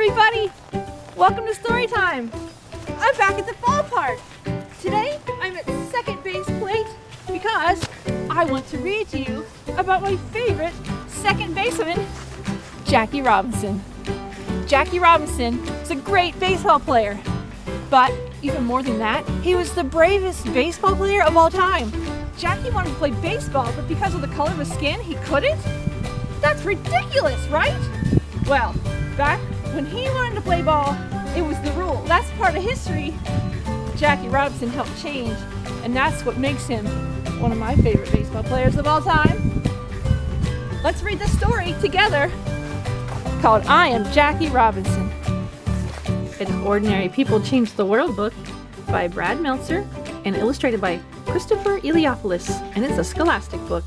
everybody! Welcome to Storytime! I'm back at the ballpark! Today, I'm at second base plate because I want to read to you about my favorite second baseman, Jackie Robinson. Jackie Robinson is a great baseball player, but even more than that, he was the bravest baseball player of all time. Jackie wanted to play baseball, but because of the color of his skin, he couldn't? That's ridiculous, right? Well, back when he wanted to play ball, it was the rule. That's part of history Jackie Robinson helped change, and that's what makes him one of my favorite baseball players of all time. Let's read this story together called I Am Jackie Robinson. It's Ordinary People Change the World book by Brad Meltzer and illustrated by Christopher Eliopoulos, and it's a Scholastic book.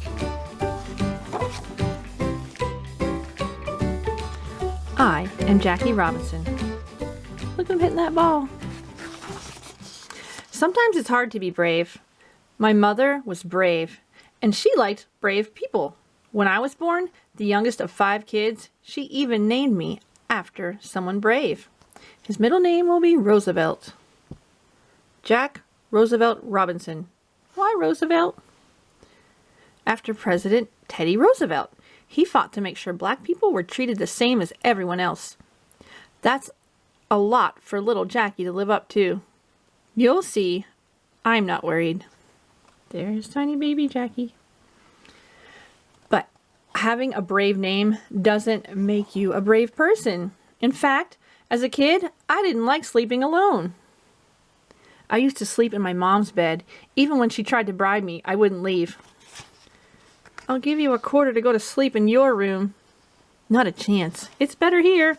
I am Jackie Robinson. Look at him hitting that ball. Sometimes it's hard to be brave. My mother was brave, and she liked brave people. When I was born, the youngest of 5 kids, she even named me after someone brave. His middle name will be Roosevelt. Jack Roosevelt Robinson. Why Roosevelt? After President Teddy Roosevelt. He fought to make sure black people were treated the same as everyone else. That's a lot for little Jackie to live up to. You'll see, I'm not worried. There's tiny baby Jackie. But having a brave name doesn't make you a brave person. In fact, as a kid, I didn't like sleeping alone. I used to sleep in my mom's bed. Even when she tried to bribe me, I wouldn't leave. I'll give you $25 to go to sleep in your room. Not a chance. It's better here.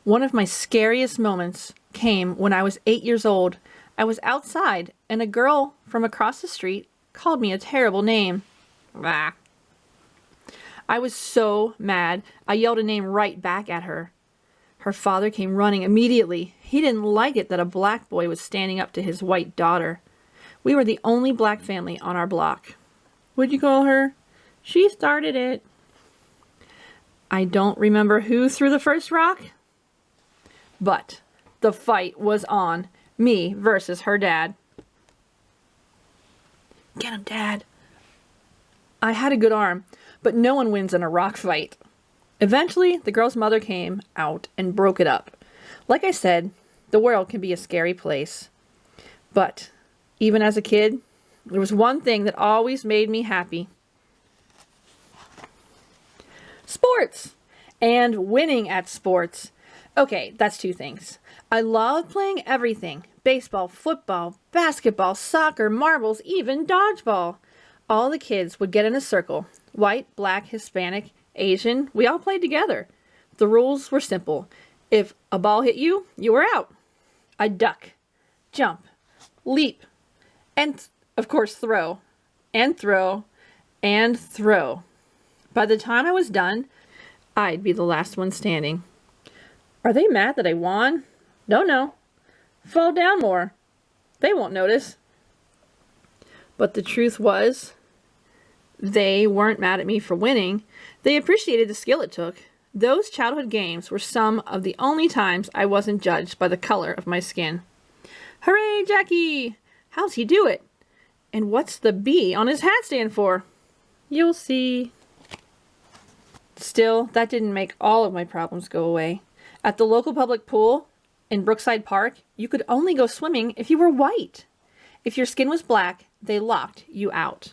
One of my scariest moments came when I was 8 years old. I was outside and a girl from across the street called me a terrible name. Bah. I was so mad, I yelled a name right back at her. Her father came running immediately. He didn't like it that a black boy was standing up to his white daughter. We were the only black family on our block. What'd you call her? She started it. I don't remember who threw the first rock, but the fight was on. Me versus her dad. Get him, Dad. I had a good arm, but no one wins in a rock fight. Eventually, the girl's mother came out and broke it up. Like I said, the world can be a scary place. But even as a kid, there was one thing that always made me happy. Sports! And winning at sports. Okay, that's 2 things. I love playing everything. Baseball, football, basketball, soccer, marbles, even dodgeball. All the kids would get in a circle. White, black, Hispanic, Asian, we all played together. The rules were simple. If a ball hit you, you were out. I'd duck, jump, leap, and of course throw, and throw, and throw. By the time I was done, I'd be the last one standing. Are they mad that I won? No. Fall down more. They won't notice. But the truth was, they weren't mad at me for winning. They appreciated the skill it took. Those childhood games were some of the only times I wasn't judged by the color of my skin. Hooray, Jackie! How's he do it? And what's the B on his hat stand for? You'll see. Still, that didn't make all of my problems go away. At the local public pool in Brookside Park, you could only go swimming if you were white. If your skin was black, they locked you out.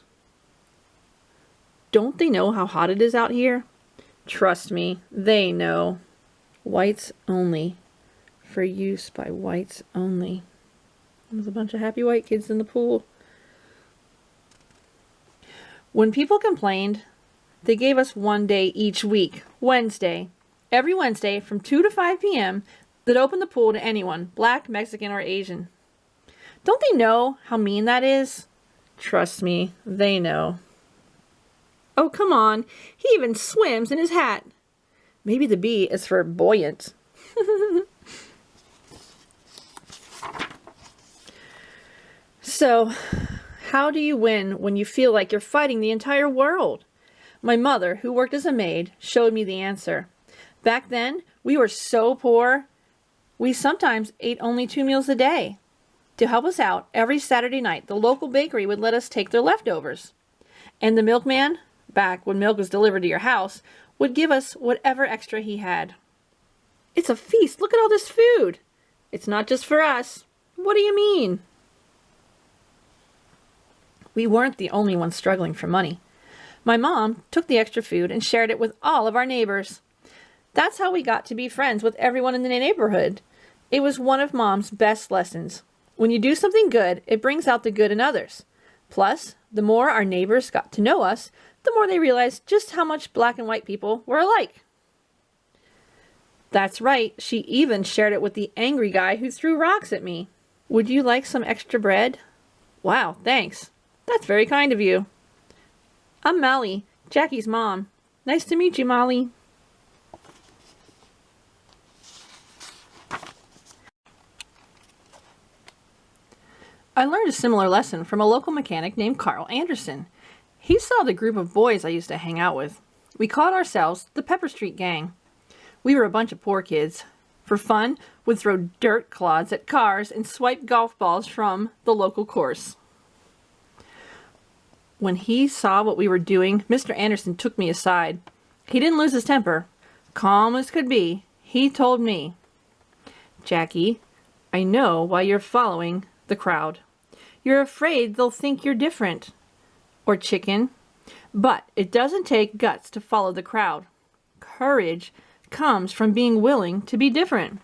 Don't they know how hot it is out here? Trust me, they know. Whites only. For use by whites only. There's a bunch of happy white kids in the pool. When people complained, they gave us one day each week, Wednesday. Every Wednesday from 2 to 5 p.m. that opened the pool to anyone, black, Mexican, or Asian. Don't they know how mean that is? Trust me, they know. Oh, come on. He even swims in his hat. Maybe the B is for buoyant. So, how do you win when you feel like you're fighting the entire world? My mother, who worked as a maid, showed me the answer. Back then, we were so poor, we sometimes ate only 2 meals a day. To help us out, every Saturday night, the local bakery would let us take their leftovers. And the milkman, back when milk was delivered to your house, would give us whatever extra he had. It's a feast. Look at all this food. It's not just for us. What do you mean? We weren't the only ones struggling for money. My mom took the extra food and shared it with all of our neighbors. That's how we got to be friends with everyone in the neighborhood. It was one of Mom's best lessons. When you do something good, it brings out the good in others. Plus, the more our neighbors got to know us, the more they realized just how much black and white people were alike. That's right, she even shared it with the angry guy who threw rocks at me. Would you like some extra bread? Wow, thanks. That's very kind of you. I'm Molly, Jackie's mom. Nice to meet you, Molly. I learned a similar lesson from a local mechanic named Carl Anderson. He saw the group of boys I used to hang out with. We called ourselves the Pepper Street Gang. We were a bunch of poor kids. For fun, would throw dirt clods at cars and swipe golf balls from the local course. When he saw what we were doing, Mr. Anderson took me aside. He didn't lose his temper. Calm as could be, he told me, "Jackie, I know why you're following the crowd. You're afraid they'll think you're different, or chicken. But it doesn't take guts to follow the crowd. Courage comes from being willing to be different."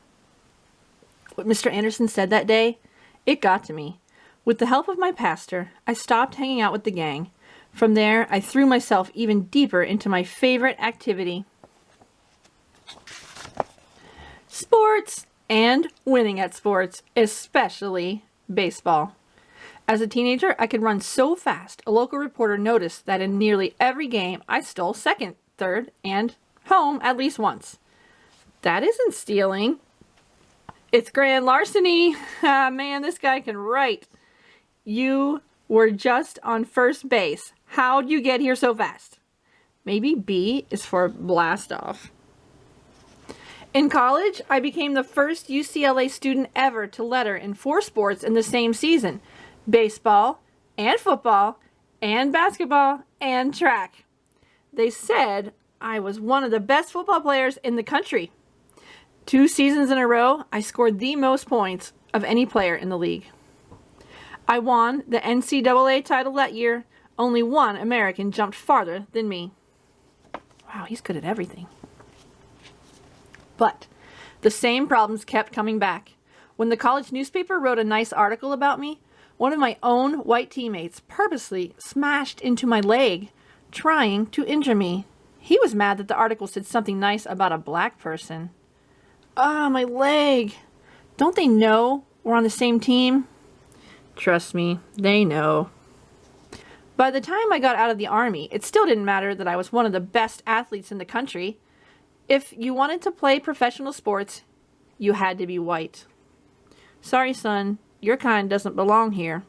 What Mr. Anderson said that day, it got to me. With the help of my pastor, I stopped hanging out with the gang. From there, I threw myself even deeper into my favorite activity. Sports and winning at sports, especially baseball. As a teenager, I could run so fast, a local reporter noticed that in nearly every game, I stole second, third, and home at least once. That isn't stealing. It's grand larceny. Man, this guy can write. You were just on first base. How'd you get here so fast? Maybe B is for blast off. In college, I became the first UCLA student ever to letter in 4 sports in the same season: baseball, and football, and basketball, and track. They said I was one of the best football players in the country. 2 seasons in a row, I scored the most points of any player in the league. I won the NCAA title that year. Only one American jumped farther than me. Wow, he's good at everything. But the same problems kept coming back. When the college newspaper wrote a nice article about me, one of my own white teammates purposely smashed into my leg, trying to injure me. He was mad that the article said something nice about a black person. Ah, my leg. Don't they know we're on the same team? Trust me, they know. By the time I got out of the Army, it still didn't matter that I was one of the best athletes in the country. If you wanted to play professional sports, you had to be white. Sorry, son, your kind doesn't belong here.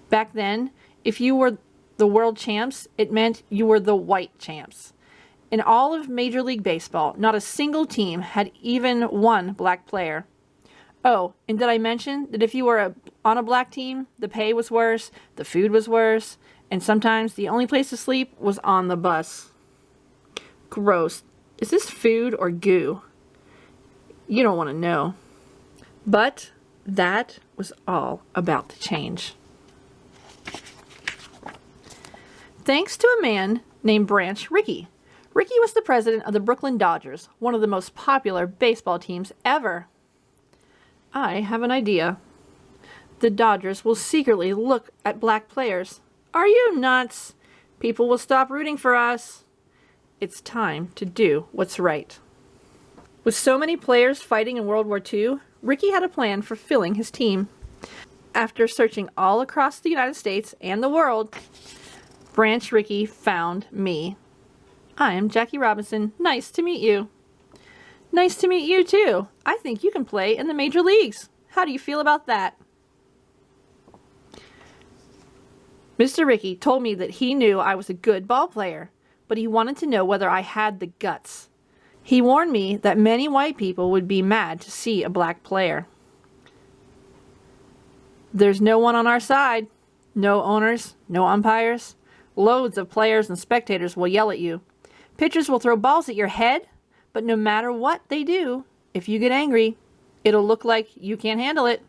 Back then, if you were the world champs, it meant you were the white champs. In all of Major League Baseball, not a single team had even one black player. Oh, and did I mention that if you were on a black team, the pay was worse, the food was worse, and sometimes the only place to sleep was on the bus? Gross. Is this food or goo? You don't want to know. But that was all about to change. Thanks to a man named Branch Rickey. Rickey was the president of the Brooklyn Dodgers, one of the most popular baseball teams ever. I have an idea. The Dodgers will secretly look at black players. Are you nuts? People will stop rooting for us. It's time to do what's right. With so many players fighting in World War II, Rickey had a plan for filling his team. After searching all across the United States and the world, Branch Rickey found me. I am Jackie Robinson. Nice to meet you. Nice to meet you too. I think you can play in the major leagues. How do you feel about that? Mr. Rickey told me that he knew I was a good ball player. but he wanted to know whether I had the guts. He warned me that many white people would be mad to see a black player. There's no one on our side. No owners, no umpires. Loads of players and spectators will yell at you. Pitchers will throw balls at your head, but no matter what they do, if you get angry, it'll look like you can't handle it.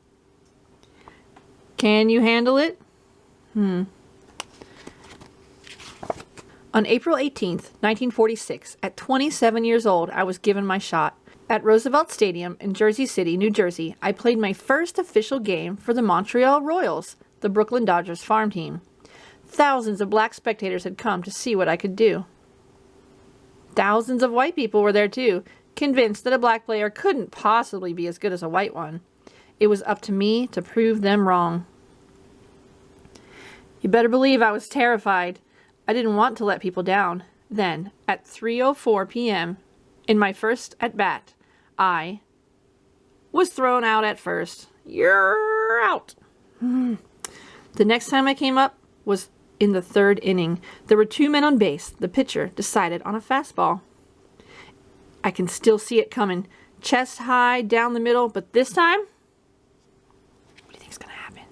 Can you handle it? On April 18th, 1946, at 27 years old, I was given my shot. At Roosevelt Stadium in Jersey City, New Jersey, I played my first official game for the Montreal Royals, the Brooklyn Dodgers farm team. Thousands of black spectators had come to see what I could do. Thousands of white people were there too, convinced that a black player couldn't possibly be as good as a white one. It was up to me to prove them wrong. You better believe I was terrified. I didn't want to let people down. Then, at 3:04 p.m., in my first at-bat, I was thrown out at first. You're out. The next time I came up was in the third inning. There were 2 men on base. The pitcher decided on a fastball. I can still see it coming, chest high down the middle, but this time, what do you think's gonna happen?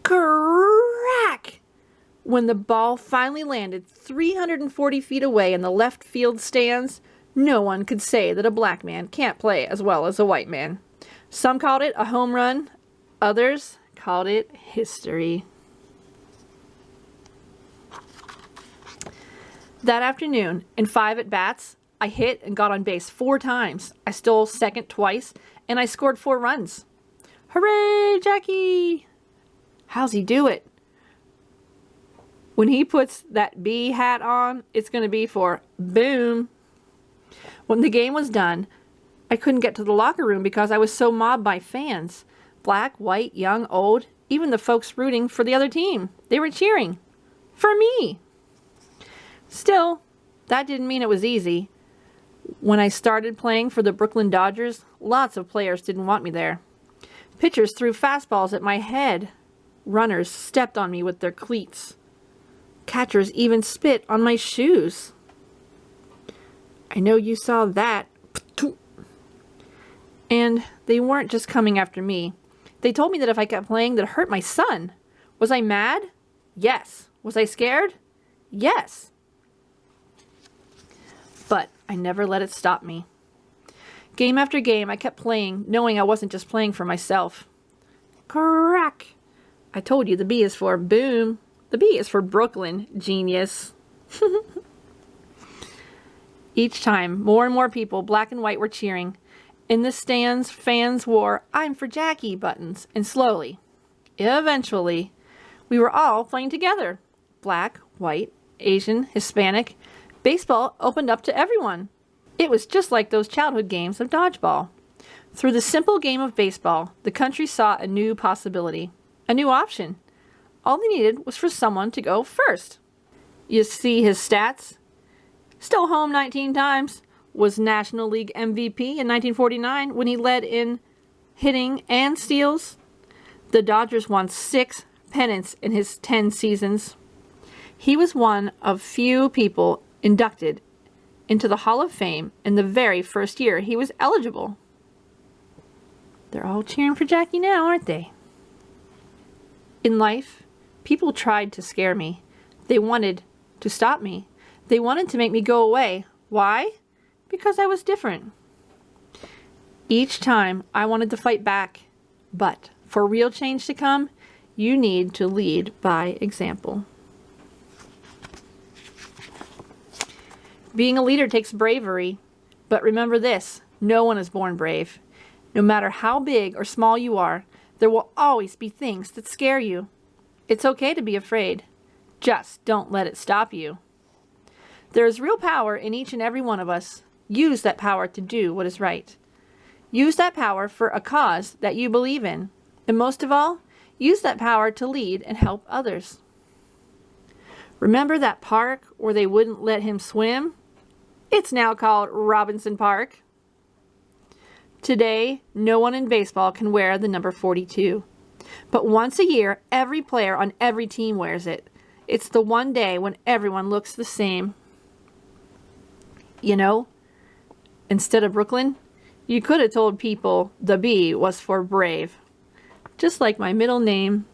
Crack! When the ball finally landed 340 feet away in the left field stands, no one could say that a black man can't play as well as a white man. Some called it a home run. Others called it history. That afternoon, in 5 at-bats, I hit and got on base 4 times. I stole second twice, and I scored 4 runs. Hooray, Jackie! How's he do it? When he puts that B hat on, it's going to be for boom. When the game was done, I couldn't get to the locker room because I was so mobbed by fans. Black, white, young, old, even the folks rooting for the other team. They were cheering. For me. Still, that didn't mean it was easy. When I started playing for the Brooklyn Dodgers, lots of players didn't want me there. Pitchers threw fastballs at my head. Runners stepped on me with their cleats. Catchers even spit on my shoes. I know you saw that. And they weren't just coming after me. They told me that if I kept playing, that'd hurt my son. Was I mad? Yes. Was I scared? Yes. But I never let it stop me. Game after game, I kept playing, knowing I wasn't just playing for myself. Crack! I told you the B is for boom. The B is for Brooklyn, genius. Each time, more and more people, black and white, were cheering. In the stands, fans wore "I'm for Jackie" buttons, and slowly, eventually, we were all playing together. Black, white, Asian, Hispanic. Baseball opened up to everyone. It was just like those childhood games of dodgeball. Through the simple game of baseball, the country saw a new possibility, a new option. All they needed was for someone to go first. You see his stats? Still home 19 times. Was National League MVP in 1949 when he led in hitting and steals. The Dodgers won 6 pennants in his 10 seasons. He was one of few people inducted into the Hall of Fame in the very first year he was eligible. They're all cheering for Jackie now, aren't they? In life, people tried to scare me. They wanted to stop me. They wanted to make me go away. Why? Because I was different. Each time I wanted to fight back. But for real change to come, you need to lead by example. Being a leader takes bravery. But remember this, no one is born brave. No matter how big or small you are, there will always be things that scare you. It's okay to be afraid. Just don't let it stop you. There is real power in each and every one of us. Use that power to do what is right. Use that power for a cause that you believe in. And most of all, use that power to lead and help others. Remember that park where they wouldn't let him swim? It's now called Robinson Park. Today, no one in baseball can wear the number 42. But once a year, every player on every team wears it. It's the one day when everyone looks the same. You know, instead of Brooklyn, you could have told people the B was for brave. Just like my middle name.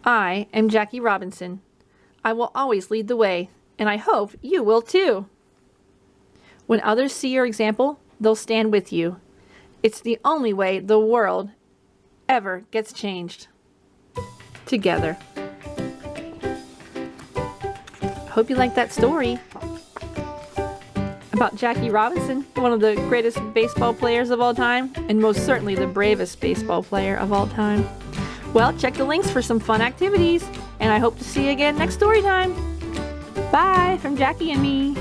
I am Jackie Robinson. I will always lead the way, and I hope you will too. When others see your example, they'll stand with you. It's the only way the world ever gets changed. Together. Hope you liked that story about Jackie Robinson, one of the greatest baseball players of all time, and most certainly the bravest baseball player of all time. Well, check the links for some fun activities, and I hope to see you again next story time. Bye from Jackie and me.